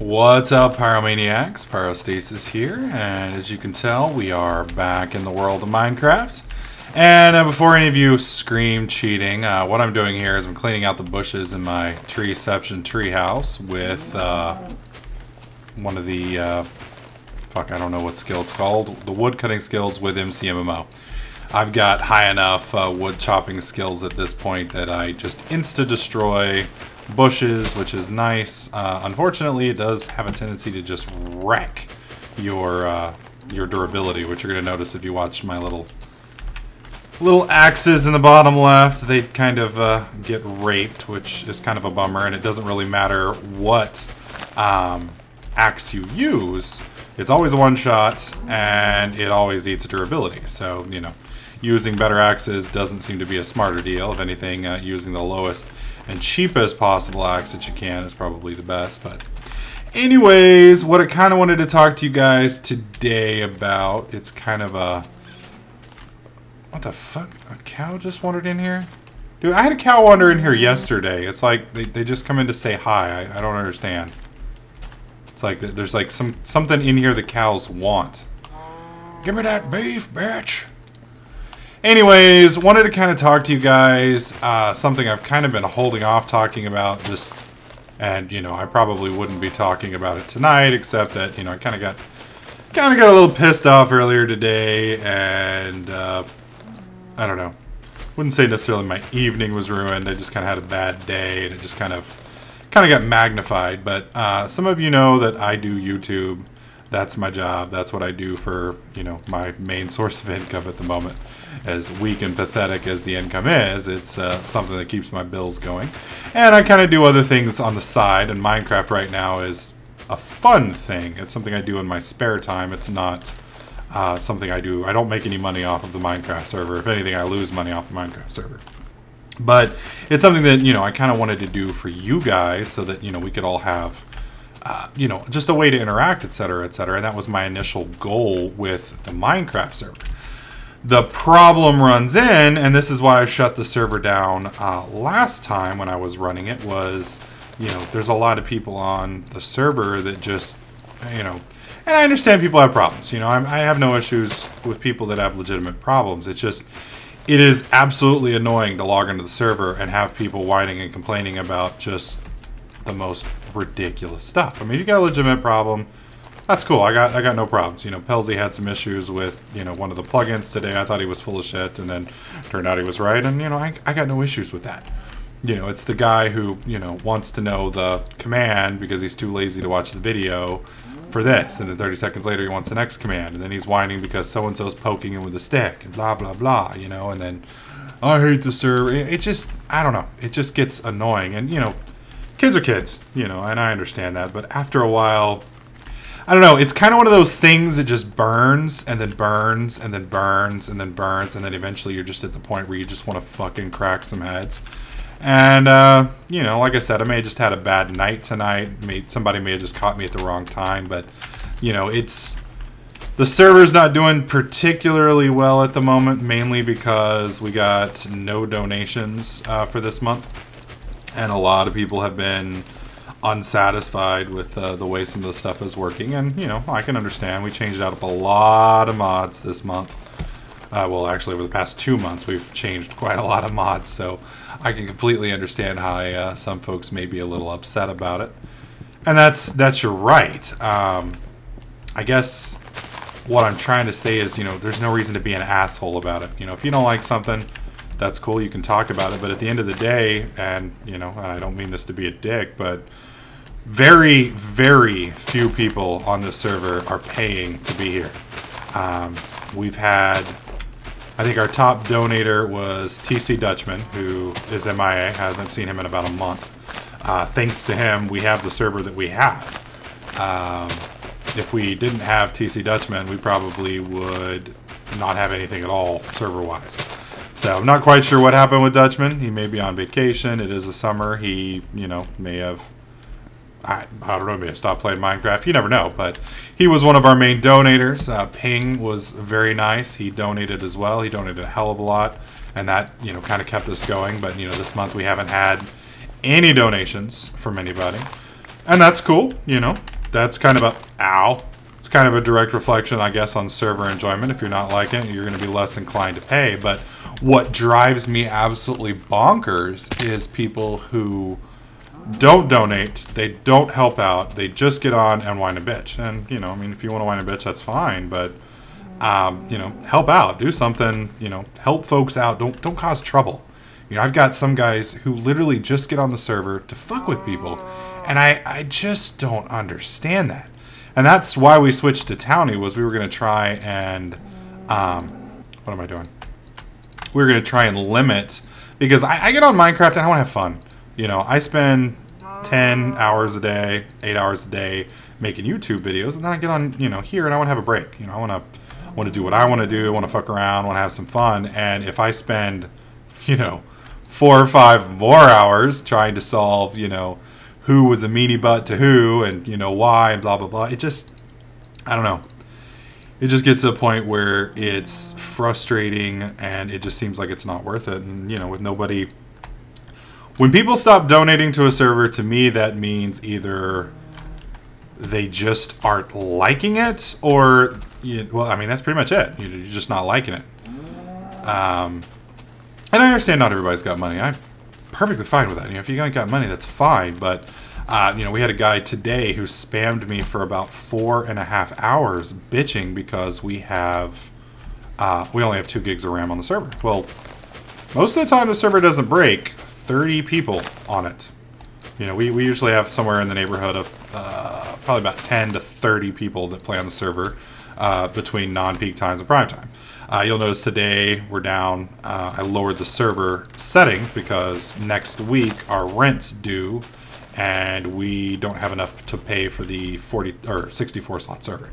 What's up, Pyromaniacs? Pyrostasis here, and as you can tell, we are back in the world of Minecraft. And before any of you scream cheating, what I'm doing here is I'm cleaning out the bushes in my treeception treehouse with one of the, I don't know what skill it's called, the wood cutting skills with MCMMO. I've got high enough wood chopping skills at this point that I just insta-destroy bushes, which is nice. Unfortunately, it does have a tendency to just wreck your durability, which you're going to notice if you watch my little axes in the bottom left. They kind of get raped, which is kind of a bummer, and it doesn't really matter what axe you use. It's always a one-shot, and it always eats durability. So, you know, using better axes doesn't seem to be a smarter deal. If anything, using the lowest and cheapest possible axe that you can is probably the best. But anyways, what I kind of wanted to talk to you guys today about, it's kind of a... What the fuck? A cow just wandered in here? Dude, I had a cow wander in here yesterday. It's like they just come in to say hi. I don't understand. It's like there's like something in here the cows want. Give me that beef, bitch! Anyways, wanted to kind of talk to you guys, something I've kind of been holding off talking about, and you know, I probably wouldn't be talking about it tonight, except that, you know, I kind of got a little pissed off earlier today, and I don't know, wouldn't say necessarily my evening was ruined. I just kind of had a bad day, and it just kind of got magnified. But some of you know that I do YouTube. That's my job. That's what I do for, you know, my main source of income at the moment. As weak and pathetic as the income is, it's something that keeps my bills going. And I kind of do other things on the side, and Minecraft right now is a fun thing. It's something I do in my spare time. It's not something I do. I don't make any money off of the Minecraft server. If anything, I lose money off the Minecraft server. But it's something that, you know, I kind of wanted to do for you guys so that, you know, we could all have you know, just a way to interact, etc., etc. And that was my initial goal with the Minecraft server. The problem runs in, and this is why I shut the server down last time when I was running it, was, you know, there's a lot of people on the server that just, you know, and I understand people have problems. You know, I have no issues with people that have legitimate problems. It's just, it is absolutely annoying to log into the server and have people whining and complaining about just the most ridiculous stuff. I mean, if you got a legitimate problem, that's cool. I got no problems. You know, Pelzy had some issues with, you know, one of the plugins today. I thought he was full of shit, and then turned out he was right. And, you know, I got no issues with that. You know, it's the guy who, you know, wants to know the command because he's too lazy to watch the video for this. And then 30 seconds later, he wants the next command. And then he's whining because so-and-so's poking him with a stick and blah, blah, blah, you know. And then, I hate the server. It just, I don't know. It just gets annoying. And, you know, kids are kids, you know, and I understand that. But after a while, I don't know, it's kind of one of those things that just burns, and then burns, and then burns, and then burns, and then eventually you're just at the point where you just want to fucking crack some heads. And, you know, like I said, I may have just had a bad night tonight. Somebody may have just caught me at the wrong time, but, you know, the server's not doing particularly well at the moment, mainly because we got no donations for this month. And a lot of people have been unsatisfied with the way some of the stuff is working. And, you know, I can understand. We changed out a lot of mods this month. Well, actually, over the past 2 months, we've changed quite a lot of mods. So I can completely understand how some folks may be a little upset about it. And that's your right. I guess what I'm trying to say is, you know, there's no reason to be an asshole about it. You know, if you don't like something, that's cool, you can talk about it, but at the end of the day, and, you know, and I don't mean this to be a dick, but very, very few people on this server are paying to be here. We've had, I think our top donator was TC Dutchman, who is MIA. I haven't seen him in about a month. Thanks to him, we have the server that we have. If we didn't have TC Dutchman, we probably would not have anything at all server-wise. So I'm not quite sure what happened with Dutchman. He may be on vacation. It is a summer. He, you know, may have, I don't know, may have stopped playing Minecraft. You never know. But he was one of our main donators. Ping was very nice. He donated as well. He donated a hell of a lot. And that, you know, kind of kept us going. But, you know, this month we haven't had any donations from anybody. And that's cool, you know. That's kind of it's kind of a direct reflection, I guess, on server enjoyment. If you're not liking it, you're going to be less inclined to pay. But what drives me absolutely bonkers is people who don't donate, they don't help out, they just get on and whine and bitch. And, you know, I mean, if you want to whine and bitch, that's fine, but, you know, help out, do something, you know, help folks out, don't cause trouble. You know, I've got some guys who literally just get on the server to fuck with people, and I just don't understand that. And that's why we switched to Towny, was we were going to try and, what am I doing? We were going to try and limit, because I get on Minecraft and I want to have fun. You know, I spend 10 hours a day, 8 hours a day making YouTube videos, and then I get on, you know, here and I want to have a break. You know, I want to do what I want to do, I want to fuck around, want to have some fun. And if I spend, you know, 4 or 5 more hours trying to solve, you know, who was a meanie butt to who, and, you know, why, and blah, blah, blah, it just, I don't know. It just gets to a point where it's frustrating, and it just seems like it's not worth it. And, you know, with nobody... When people stop donating to a server, to me, that means either they just aren't liking it, or, well, I mean, that's pretty much it. You're just not liking it. And I understand not everybody's got money. I'm perfectly fine with that. You know, if you ain't got money, that's fine. But, you know, we had a guy today who spammed me for about 4.5 hours bitching because we only have 2 gigs of RAM on the server. Well, most of the time the server doesn't break. 30 people on it. You know, we usually have somewhere in the neighborhood of probably about 10 to 30 people that play on the server between non-peak times and prime time. You'll notice today we're down. I lowered the server settings because next week our rent's due and we don't have enough to pay for the 40 or 64 slot server.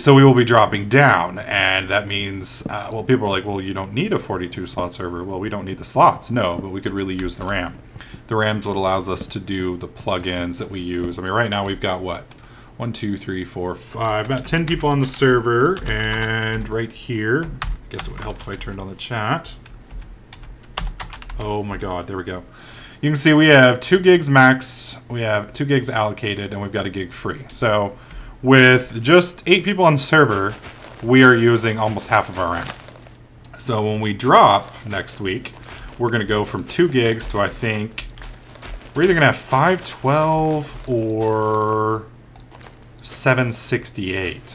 So we will be dropping down, and that means, well, people are like, well, you don't need a 42 slot server. Well, we don't need the slots, no, but we could really use the RAM. The RAM's what allows us to do the plugins that we use. I mean, right now we've got what? 1, 2, 3, 4, 5, about 10 people on the server, and right here, I guess it would help if I turned on the chat. Oh my God, there we go. You can see we have 2 gigs max, we have 2 gigs allocated, and we've got a gig free. So with just 8 people on the server, we are using almost half of our RAM. So when we drop next week, we're going to go from 2 gigs to, I think, we're either going to have 512 or 768.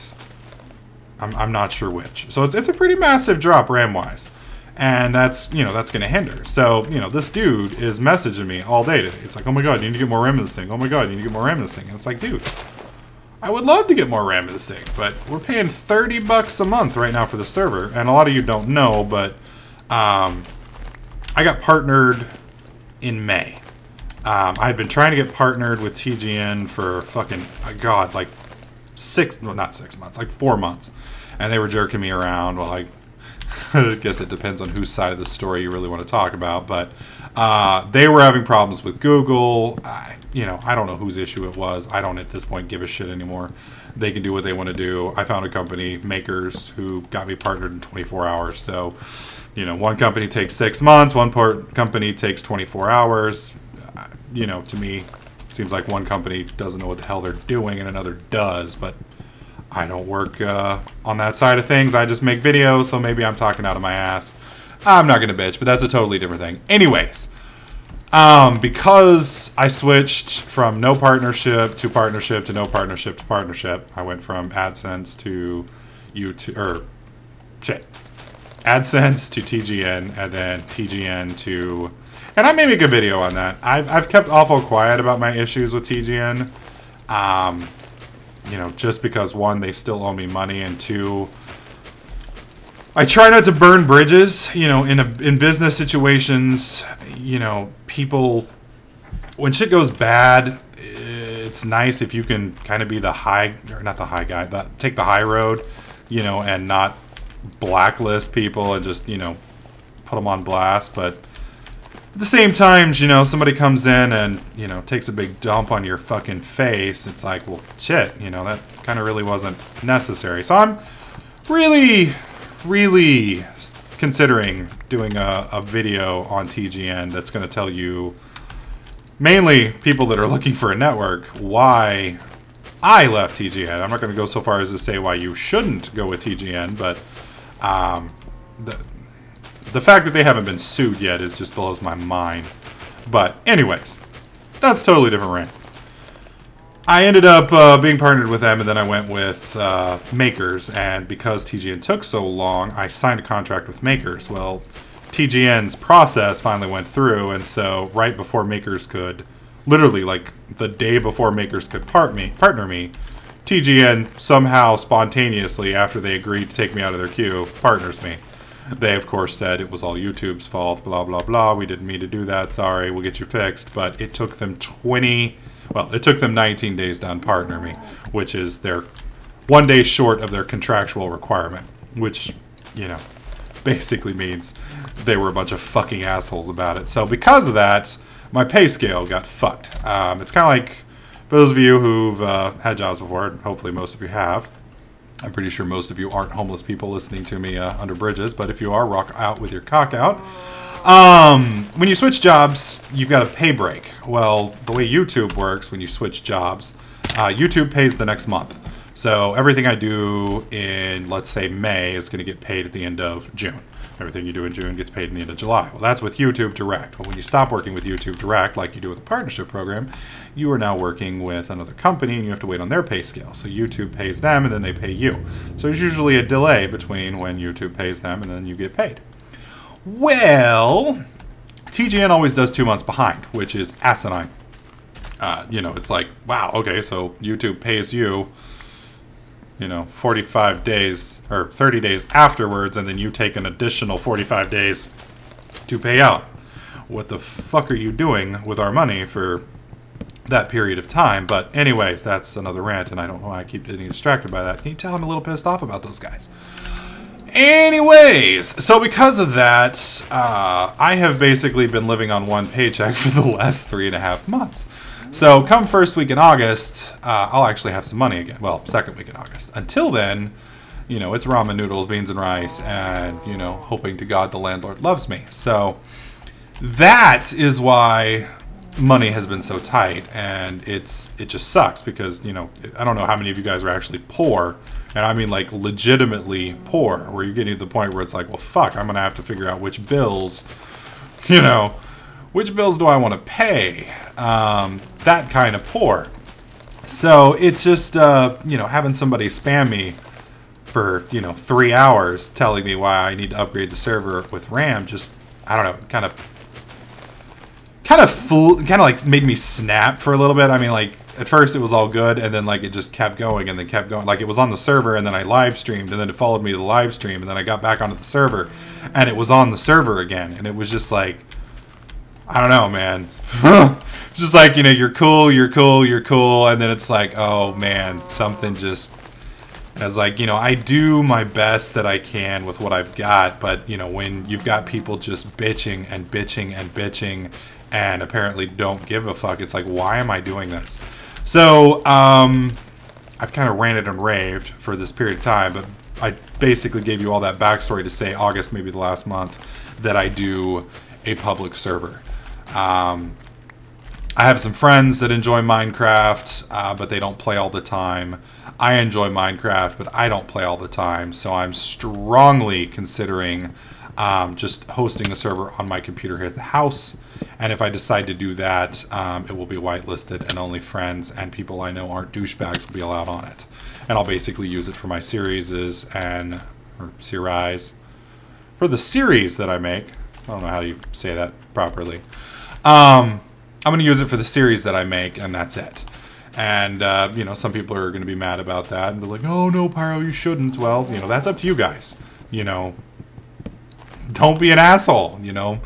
I'm not sure which. So it's a pretty massive drop RAM-wise. And that's, you know, that's going to hinder. So, you know, this dude is messaging me all day today. It's like, oh my God, you need to get more RAM in this thing. Oh my God, you need to get more RAM in this thing. And it's like, dude, I would love to get more RAM in this thing, but we're paying 30 bucks a month right now for the server. And a lot of you don't know, but I got partnered in May. I had been trying to get partnered with TGN for fucking, God, like 6, well, not 6 months, like 4 months. And they were jerking me around. Well, I guess it depends on whose side of the story you really want to talk about, but they were having problems with Google. You know, I don't know whose issue it was. I don't at this point give a shit anymore. They can do what they want to do. I found a company, Makers, who got me partnered in 24 hours. So, you know, one company takes 6 months, one company takes 24 hours. You know, to me, it seems like one company doesn't know what the hell they're doing and another does, but I don't work on that side of things. I just make videos, so maybe I'm talking out of my ass. I'm not going to bitch, but that's a totally different thing. Anyways, because I switched from no partnership to partnership to no partnership to partnership, I went from AdSense to YouTube, or shit, AdSense to TGN, and then TGN to, and I may make a video on that. I've kept awful quiet about my issues with TGN. You know, just because, 1, they still owe me money, and 2, I try not to burn bridges. You know, in business situations, you know, people, when shit goes bad, it's nice if you can kind of be the high, or not the high guy, take the high road, you know, and not blacklist people and just, you know, put them on blast. But at the same time, you know, somebody comes in and, you know, takes a big dump on your fucking face. It's like, well, shit, you know, that kind of really wasn't necessary. So I'm really considering doing a video on TGN that's going to tell you mainly people that are looking for a network, why I left TGN. I'm not going to go so far as to say why you shouldn't go with TGN, but the fact that they haven't been sued yet is just blows my mind. But anyways, that's totally different rant. I ended up being partnered with them, and then I went with Makers, and because TGN took so long, I signed a contract with Makers. Well, TGN's process finally went through, and so right before Makers could, literally like the day before Makers could partner me, TGN somehow spontaneously, after they agreed to take me out of their queue, partners me. They, of course, said it was all YouTube's fault, blah, blah, blah. We didn't mean to do that. Sorry, we'll get you fixed. But it took them it took them 19 days to unpartner me, which is their 1 day short of their contractual requirement, which, you know, basically means they were a bunch of fucking assholes about it. So because of that, my pay scale got fucked. It's kind of like, for those of you who've had jobs before, and hopefully most of you have, I'm pretty sure most of you aren't homeless people listening to me under bridges, but if you are, rock out with your cock out. When you switch jobs, you've got a pay break. Well, the way YouTube works, when you switch jobs, YouTube pays the next month. So everything I do in, let's say, May is going to get paid at the end of June. Everything you do in June gets paid in the end of July. Well, that's with YouTube Direct. Well, when you stop working with YouTube Direct, like you do with the partnership program, you are now working with another company, and you have to wait on their pay scale. So YouTube pays them, and then they pay you. So there's usually a delay between when YouTube pays them and then you get paid. Well, TGN always does 2 months behind, which is asinine. You know, it's like, wow, okay, so YouTube pays you, you know, 45 days or 30 days afterwards, and then you take an additional 45 days to pay out. What the fuck are you doing with our money for that period of time? But anyways, that's another rant, and I don't know why I keep getting distracted by that. Can you tell I'm a little pissed off about those guys? Anyways, so because of that, I have basically been living on one paycheck for the last 3.5 months. So come first week in August, I'll actually have some money again. Well, second week in August. Until then, you know, it's ramen noodles, beans and rice, and, you know, hoping to God the landlord loves me. So that is why money has been so tight, and it just sucks because, you know, I don't know how many of you guys are actually poor, and I mean like legitimately poor, where you're getting to the point where it's like, well, fuck, I'm gonna have to figure out which bills, you know, which bills do I want to pay? That kind of poor. So it's just, you know, having somebody spam me for, you know, 3 hours telling me why I need to upgrade the server with RAM, just, I don't know, kind of like made me snap for a little bit. I mean, like, at first it was all good, and then like it just kept going and then kept going. Like, it was on the server, and then I live streamed, and then it followed me to the live stream, and then I got back onto the server, and it was on the server again, and it was just like, I don't know, man. It's just like, you know, you're cool, and then it's like, oh man, something just, as like, you know, I do my best that I can with what I've got, but, you know, when you've got people just bitching and bitching and bitching and apparently don't give a fuck, it's like, why am I doing this? So, I've kind of ranted and raved for this period of time, but I basically gave you all that backstory to say August, maybe the last month, that I do a public server. I have some friends that enjoy Minecraft, but they don't play all the time. I enjoy Minecraft, but I don't play all the time, so I'm strongly considering just hosting a server on my computer here at the house. And if I decide to do that, it will be whitelisted, and only friends and people I know aren't douchebags will be allowed on it. And I'll basically use it for my series and series, for the series that I make. I don't know how you say that properly. I'm going to use it for the series that I make, and that's it. And, you know, some people are going to be mad about that and be like, oh, no, Pyro, you shouldn't. Well, you know, that's up to you guys. You know, don't be an asshole, you know.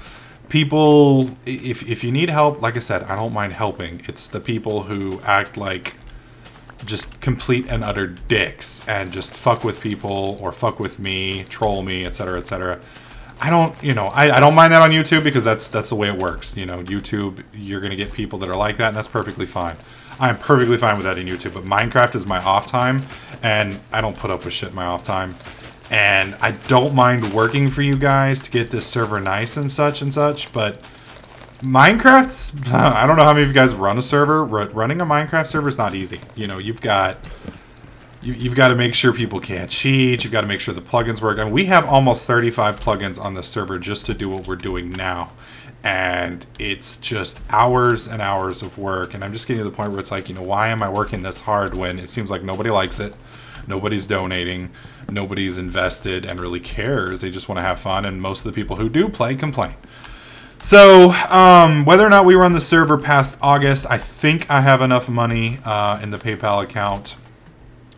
People, if you need help, like I said, I don't mind helping. It's the people who act like just complete and utter dicks and just fuck with people or fuck with me, troll me, etc., etc. I don't, you know, I don't mind that on YouTube because that's the way it works. You know, YouTube, you're going to get people that are like that, and that's perfectly fine. I'm perfectly fine with that in YouTube, but Minecraft is my off time, and I don't put up with shit in my off time. And I don't mind working for you guys to get this server nice and such, but Minecraft's, I don't know how many of you guys run a server. Running a Minecraft server is not easy. You know, you've got to make sure people can't cheat. You've got to make sure the plugins work. I mean, we have almost 35 plugins on the server just to do what we're doing now. And it's just hours and hours of work. And I'm just getting to the point where it's like, you know, why am I working this hard when it seems like nobody likes it? Nobody's donating. Nobody's invested and really cares. They just want to have fun. And most of the people who do play complain. So, whether or not we run the server past August, I think I have enough money in the PayPal account.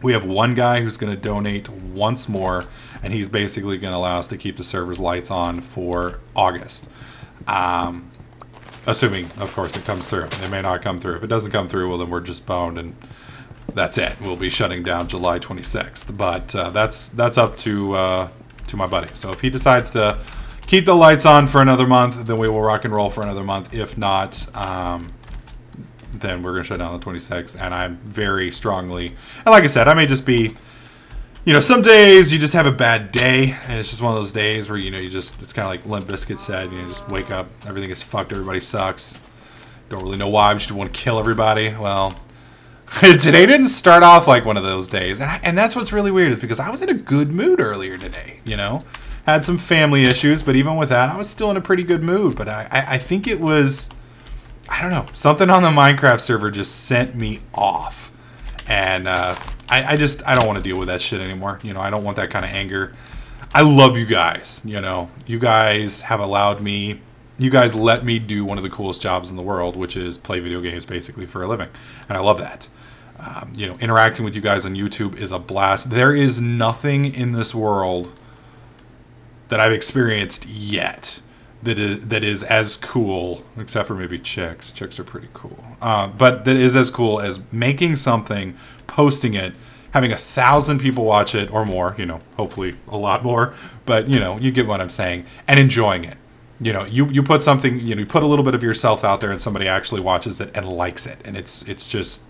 We have one guy who's going to donate once more, and he's basically going to allow us to keep the server's lights on for August. Assuming, of course, it comes through. It may not come through. If it doesn't come through, well, then we're just boned, and that's it. We'll be shutting down July 26th. But that's up to my buddy. So if he decides to keep the lights on for another month, then we will rock and roll for another month. If not, then we're going to shut down the 26th. And I'm very strongly, and like I said, I may just be, you know, some days you just have a bad day, and it's just one of those days where, you know, it's kind of like Limp Bizkit said, you know, just wake up, everything is fucked, everybody sucks. Don't really know why, we just want to kill everybody. Well, today didn't start off like one of those days. And that's what's really weird, is because I was in a good mood earlier today, you know? Had some family issues, but even with that, I was still in a pretty good mood. But I think it was, I don't know, something on the Minecraft server just sent me off. And I don't want to deal with that shit anymore. You know, I don't want that kind of anger. I love you guys, you know. You guys have allowed me, you guys let me do one of the coolest jobs in the world, which is play video games basically for a living. And I love that. You know, interacting with you guys on YouTube is a blast. There is nothing in this world that I've experienced yet that is as cool, except for maybe chicks. Chicks are pretty cool. But that is as cool as making something, posting it, having 1,000 people watch it or more, you know, hopefully a lot more, but, you know, you get what I'm saying, and enjoying it. You know, you put something, you know, you put a little bit of yourself out there and somebody actually watches it and likes it. And it's just,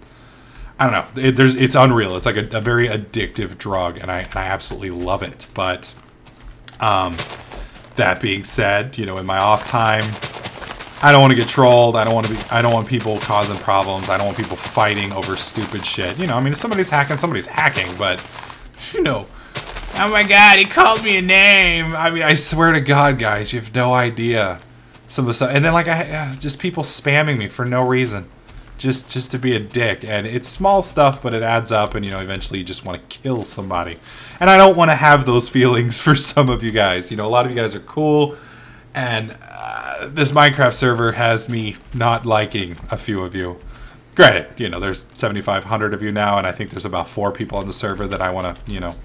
I don't know, it's unreal. It's like a very addictive drug, and I absolutely love it. But that being said, you know, in my off time, I don't want to get trolled. I don't want people causing problems. I don't want people fighting over stupid shit. You know, I mean, if somebody's hacking, but, you know, oh my God, he called me a name. I mean, I swear to God, guys, you have no idea some of the stuff. And then, like, just people spamming me for no reason. Just to be a dick. And it's small stuff, but it adds up, and, you know, eventually you just want to kill somebody. And I don't want to have those feelings for some of you guys. You know, a lot of you guys are cool, and this Minecraft server has me not liking a few of you. Granted, you know, there's 7,500 of you now, and I think there's about 4 people on the server that I want to, you know,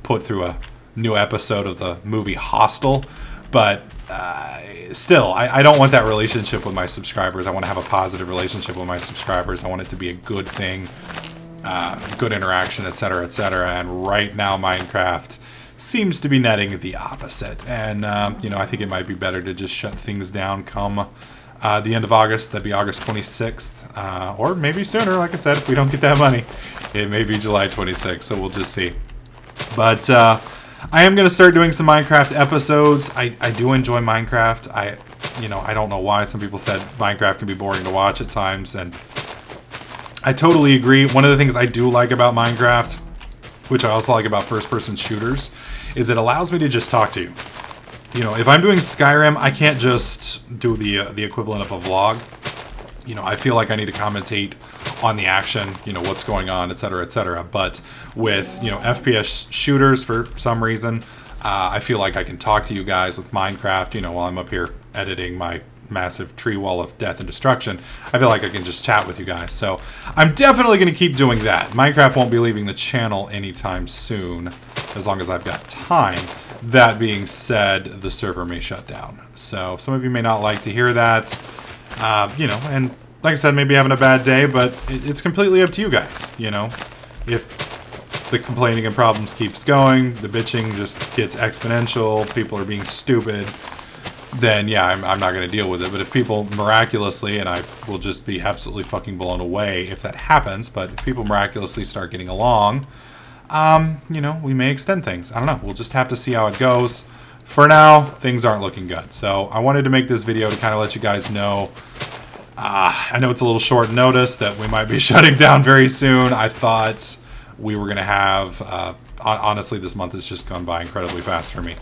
put through a new episode of the movie Hostel. But still, I don't want that relationship with my subscribers. I want to have a positive relationship with my subscribers. I want it to be a good thing, good interaction, etc., etc. And right now, Minecraft seems to be netting the opposite. And, you know, I think it might be better to just shut things down come the end of August. That'd be August 26th. Or maybe sooner, like I said, if we don't get that money. It may be July 26th, so we'll just see. But I am going to start doing some Minecraft episodes. I do enjoy Minecraft. I don't know why some people said Minecraft can be boring to watch at times, and I totally agree. One of the things I do like about Minecraft, which I also like about first-person shooters, is it allows me to just talk to you. You know, if I'm doing Skyrim, I can't just do the equivalent of a vlog. You know, I feel like I need to commentate on the action, you know, what's going on, etc., etc. But with, you know, FPS shooters, for some reason, I feel like I can talk to you guys with Minecraft, you know, while I'm up here editing my massive tree wall of death and destruction. I feel like I can just chat with you guys. So I'm definitely going to keep doing that. Minecraft won't be leaving the channel anytime soon, as long as I've got time. That being said, the server may shut down. So some of you may not like to hear that. You know, and like I said, maybe having a bad day, but it's completely up to you guys, you know. If the complaining and problems keeps going, the bitching just gets exponential, people are being stupid, then yeah, I'm not going to deal with it. But if people miraculously, and I will just be absolutely fucking blown away if that happens, but if people miraculously start getting along, you know, we may extend things. I don't know. We'll just have to see how it goes. for now, things aren't looking good. So I wanted to make this video to kind of let you guys know. I know it's a little short notice that we might be shutting down very soon. I thought we were going to have, honestly, this month has just gone by incredibly fast for me.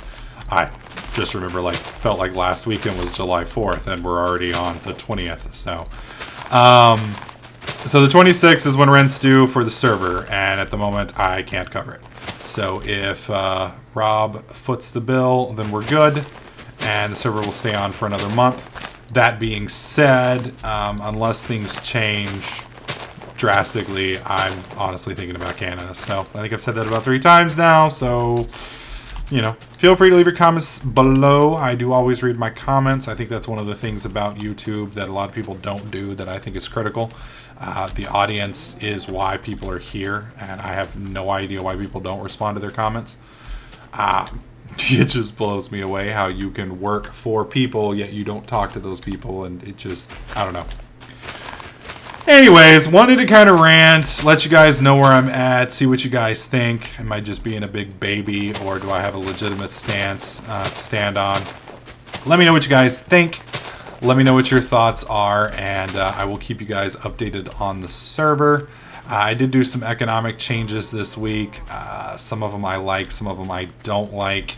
I just remember, like, felt like last weekend was July 4th, and we're already on the 20th. So the 26th is when rent's due for the server, and at the moment, I can't cover it. So if Rob foots the bill, then we're good, and the server will stay on for another month. That being said, unless things change drastically, I'm honestly thinking about Canada. So I think I've said that about 3 times now. So, you know, feel free to leave your comments below. I do always read my comments. I think that's one of the things about YouTube that a lot of people don't do that I think is critical. The audience is why people are here, and I have no idea why people don't respond to their comments. It just blows me away how you can work for people, yet you don't talk to those people, and it just, I don't know. Anyways, wanted to kind of rant, let you guys know where I'm at, see what you guys think. Am I just being a big baby, or do I have a legitimate stance to stand on? Let me know what you guys think. Let me know what your thoughts are, and I will keep you guys updated on the server. I did do some economic changes this week. Some of them I like, some of them I don't like.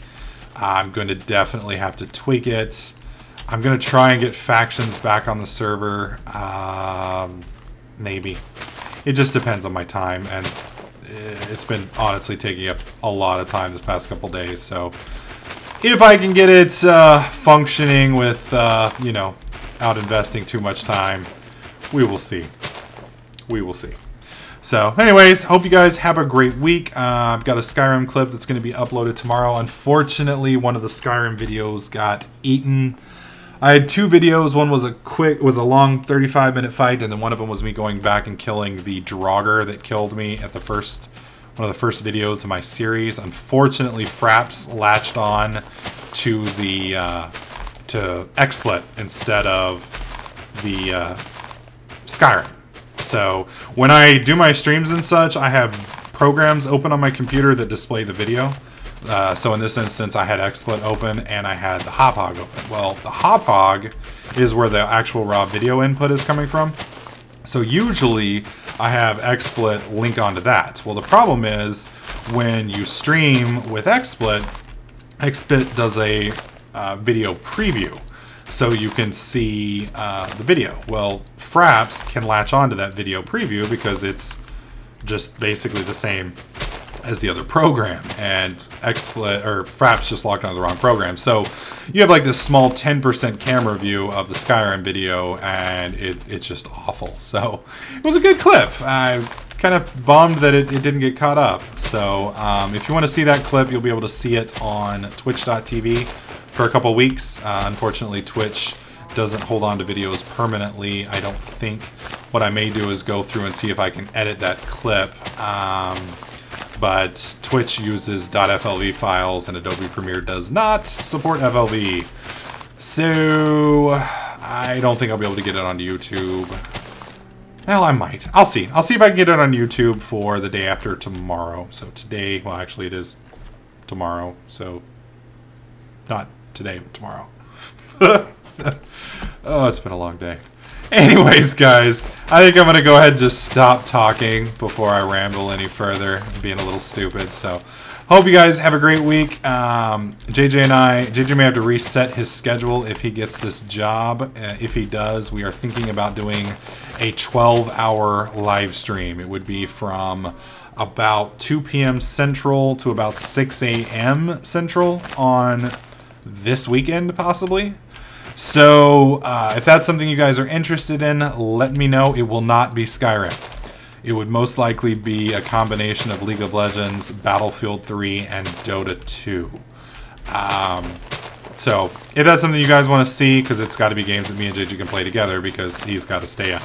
I'm going to definitely have to tweak it. I'm going to try and get factions back on the server. Maybe. It just depends on my time, and it's been honestly taking up a lot of time this past couple days. So if I can get it functioning with, you know, out investing too much time, we will see. We will see. So anyways, hope you guys have a great week. I've got a Skyrim clip that's going to be uploaded tomorrow. Unfortunately, one of the Skyrim videos got eaten. I had 2 videos. One was a long 35-minute fight, and then one of them was me going back and killing the Draugr that killed me at one of the first videos of my series. Unfortunately, Fraps latched on to the to XSplit instead of the Skyrim. So when I do my streams and such, I have programs open on my computer that display the video. So in this instance, I had XSplit open and I had the Hop-Hog open. Well, the Hop-Hog is where the actual raw video input is coming from. So usually I have XSplit link onto that. Well, the problem is when you stream with XSplit, XSplit does a video preview. So you can see the video. Well, Fraps can latch onto that video preview because it's just basically the same as the other program, and XSplit or Fraps just logged onto the wrong program. So you have like this small 10% camera view of the Skyrim video, and it's just awful. So it was a good clip. I kind of bummed that it didn't get caught up. So if you want to see that clip, you'll be able to see it on twitch.tv for a couple weeks. Unfortunately, Twitch doesn't hold on to videos permanently, I don't think. What I may do is go through and see if I can edit that clip. But Twitch uses .flv files, and Adobe Premiere does not support FLV. So I don't think I'll be able to get it onto YouTube. Well, I might. I'll see. I'll see if I can get it on YouTube for the day after tomorrow. So today, well, actually it is tomorrow. So not today, but tomorrow. Oh, it's been a long day. Anyways, guys, I think I'm going to go ahead and just stop talking before I ramble any further. I'm being a little stupid. So hope you guys have a great week. JJ may have to reset his schedule if he gets this job. If he does, we are thinking about doing a 12-hour live stream. It would be from about 2 p.m. Central to about 6 a.m. Central on this weekend, possibly. So if that's something you guys are interested in, let me know. It will not be Skyrim. It would most likely be a combination of League of Legends, Battlefield 3, and Dota 2. So if that's something you guys want to see, because it's got to be games that me and JJ can play together, because he's got to stay up.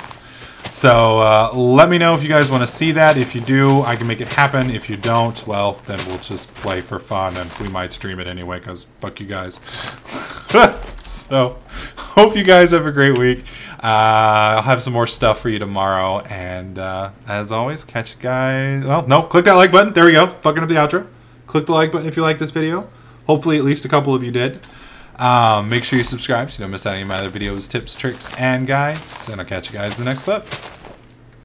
So let me know if you guys want to see that. If you do, I can make it happen. If you don't, well, then we'll just play for fun, and we might stream it anyway, because fuck you guys. So hope you guys have a great week. I'll have some more stuff for you tomorrow, and as always, catch you guys. Well, no, click that like button. There we go. Fucking up the outro. Click the like button if you like this video. Hopefully at least a couple of you did. Make sure you subscribe so you don't miss out on any of my other videos, tips, tricks, and guides. And I'll catch you guys in the next clip.